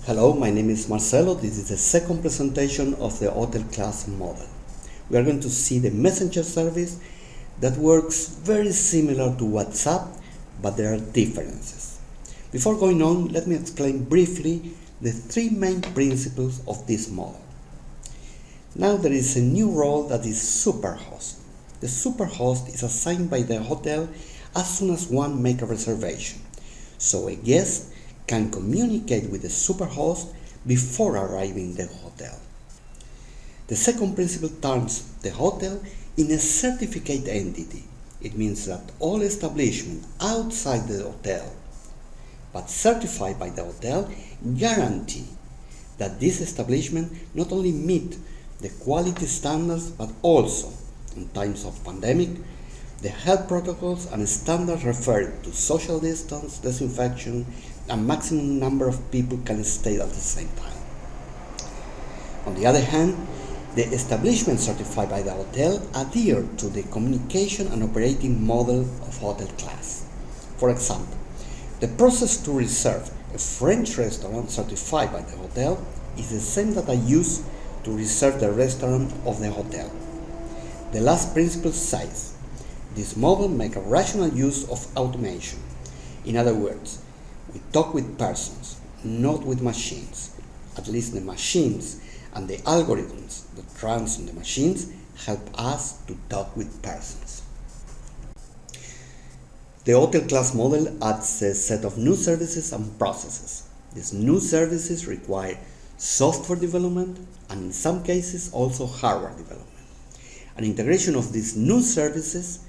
Hello, my name is Marcelo. This is the second presentation of the hotel class model. We are going to see the messenger service that works very similar to WhatsApp, but there are differences. Before going on, let me explain briefly the three main principles of this model. Now there is a new role that is superhost. The superhost is assigned by the hotel as soon as one makes a reservation, so a guest can communicate with the superhost before arriving at the hotel. The second principle turns the hotel in a certificate entity. It means that all establishments outside the hotel, but certified by the hotel, guarantee that this establishment not only meet the quality standards, but also, in times of pandemic, the health protocols and standards referring to social distance, disinfection, and maximum number of people can stay at the same time. On the other hand, the establishment certified by the hotel adhere to the communication and operating model of hotel class. For example, the process to reserve a French restaurant certified by the hotel is the same that I use to reserve the restaurant of the hotel. The last principle says, this model makes a rational use of automation. In other words, we talk with persons, not with machines. At least the machines and the algorithms that run on the machines help us to talk with persons. The hotel class model adds a set of new services and processes. These new services require software development and in some cases also hardware development. An integration of these new services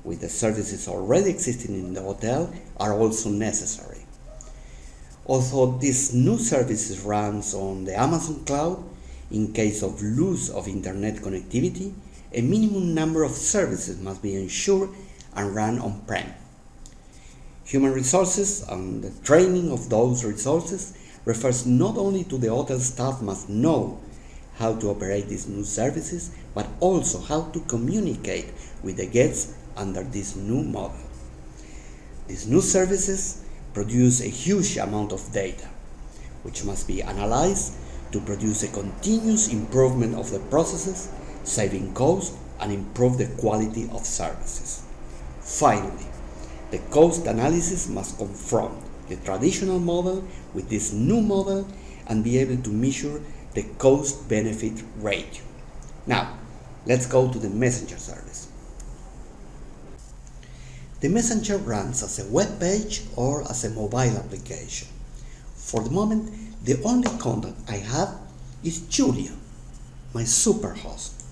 with the services already existing in the hotel are also necessary. Although these new services run on the Amazon cloud, in case of loss of internet connectivity, a minimum number of services must be ensured and run on-prem. Human resources and the training of those resources refers not only to the hotel staff must know how to operate these new services, but also how to communicate with the guests under this new model. These new services produce a huge amount of data, which must be analyzed to produce a continuous improvement of the processes, saving cost and improve the quality of services. Finally, the cost analysis must confront the traditional model with this new model and be able to measure the cost-benefit ratio. Now, let's go to the messenger service. The messenger runs as a web page or as a mobile application. For the moment, the only contact I have is Julia, my superhost.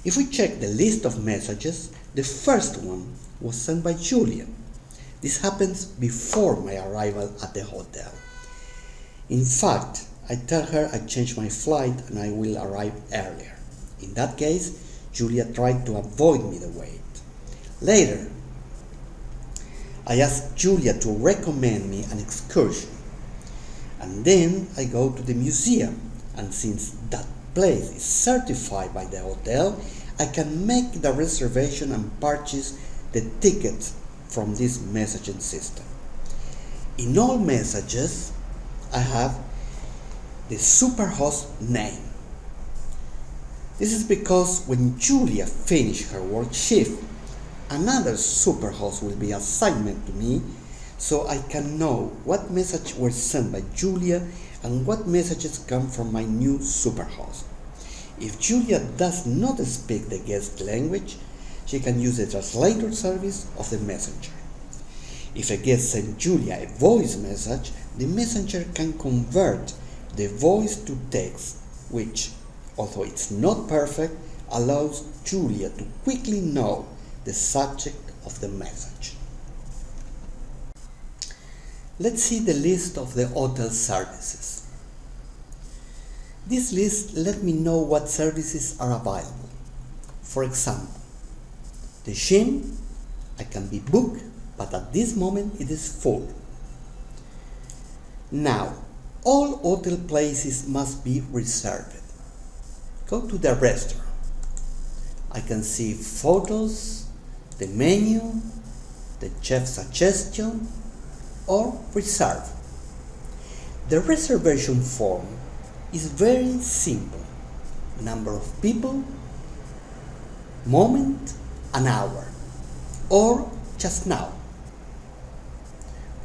If we check the list of messages, the first one was sent by Julia. This happens before my arrival at the hotel. In fact, I tell her I changed my flight and I will arrive earlier. In that case, Julia tried to avoid me the wait. Later, I asked Julia to recommend me an excursion. And then I go to the museum, and since that place is certified by the hotel, I can make the reservation and purchase the tickets from this messaging system. In all messages, I have the superhost name. This is because when Julia finishes her work shift, another superhost will be assigned to me so I can know what messages were sent by Julia and what messages come from my new superhost. If Julia does not speak the guest language, she can use the translator service of the messenger. If a guest sends Julia a voice message, the messenger can convert the voice to text, which, although it's not perfect, allows Julia to quickly know the subject of the message. Let's see the list of the hotel services. This list let me know what services are available. For example, the gym, I can be booked, but at this moment it is full. Now, all hotel places must be reserved. Go to the restaurant. I can see photos, the menu, the chef suggestion, or reserve. The reservation form is very simple. Number of people, moment, an hour, or just now.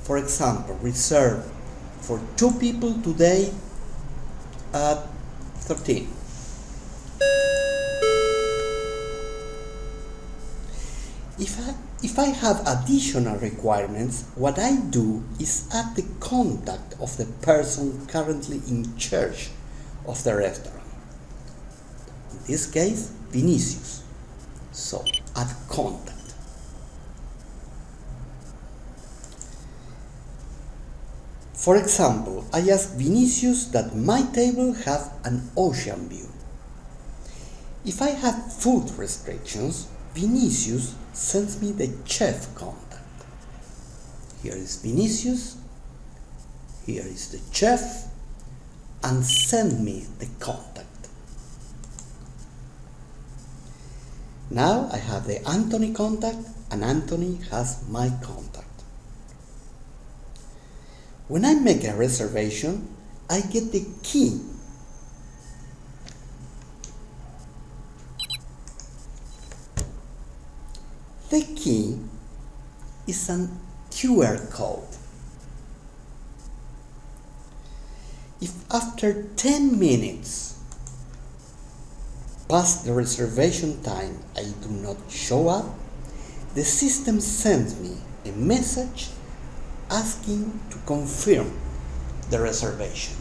For example, reserve for 2 people today at 13. If I have additional requirements, what I do is add the contact of the person currently in charge of the restaurant. In this case, Vinicius. So, add contact. For example, I ask Vinicius that my table have an ocean view. If I have food restrictions, Vinicius sends me the chef contact. Here is Vinicius, here is the chef, and send me the contact. Now I have the Anthony contact, and Anthony has my contact. When I make a reservation, I get the key. The key is an QR code. If after 10 minutes past the reservation time I do not show up, the system sends me a message asking to confirm the reservation.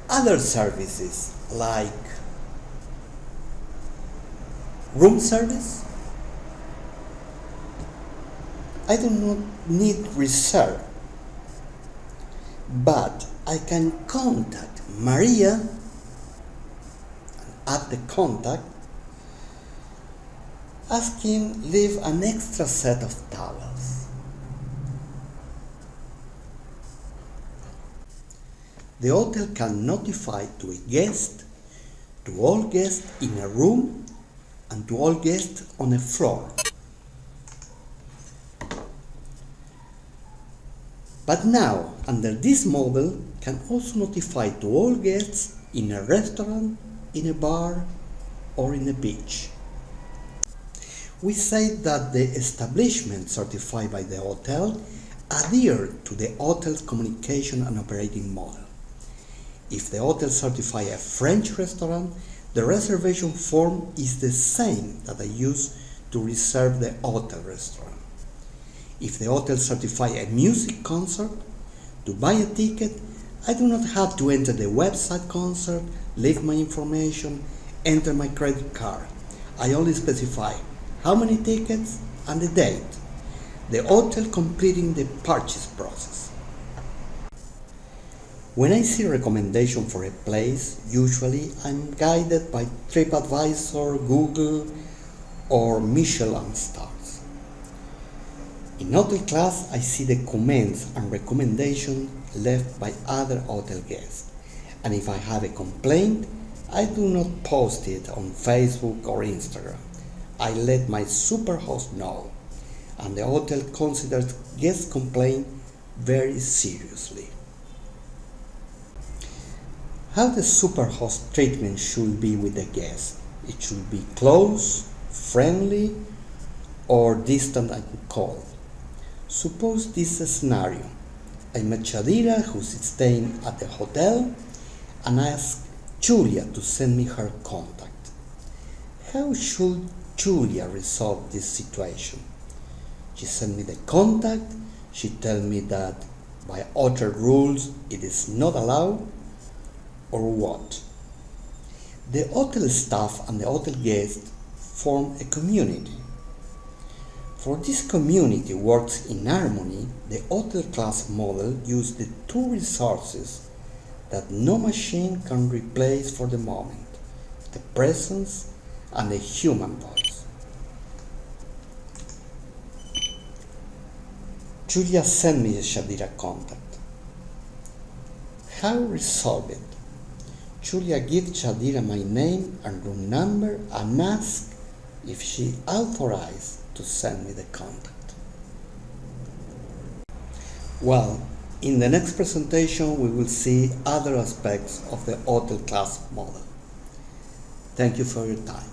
Other services like room service, I do not need reserve, but I can contact Maria and add the contact, asking leave an extra set of towels. The hotel can notify to a guest, to all guests in a room, and to all guests on a floor. But now, under this model, can also notify to all guests in a restaurant, in a bar, or in a beach. We say that the establishment certified by the hotel adhere to the hotel's communication and operating model. If the hotel certifies a French restaurant, the reservation form is the same that I use to reserve the hotel restaurant. If the hotel certifies a music concert, to buy a ticket, I do not have to enter the website concert, leave my information, enter my credit card. I only specify how many tickets and the date, the hotel completing the purchase process. When I see a recommendation for a place, usually I'm guided by TripAdvisor, Google, or Michelin stars. In hotel class, I see the comments and recommendations left by other hotel guests. And if I have a complaint, I do not post it on Facebook or Instagram. I let my superhost know, and the hotel considers guest complaint very seriously. How the superhost treatment should be with the guest. It should be close, friendly, or distant and cold. Suppose this scenario. I met Shadira, who's staying at the hotel, and I ask Julia to send me her contact. How should Julia resolve this situation? She sent me the contact, she tells me that by hotel rules it is not allowed, or what? The hotel staff and the hotel guests form a community. For this community works in harmony, the hotel class model uses the two resources that no machine can replace for the moment, the presence and the human voice. Julia sent me the Shadira contact. How resolve it? Julia gives Shadira my name and room number and asks if she authorized to send me the contact. Well, in the next presentation we will see other aspects of the hotel class model. Thank you for your time.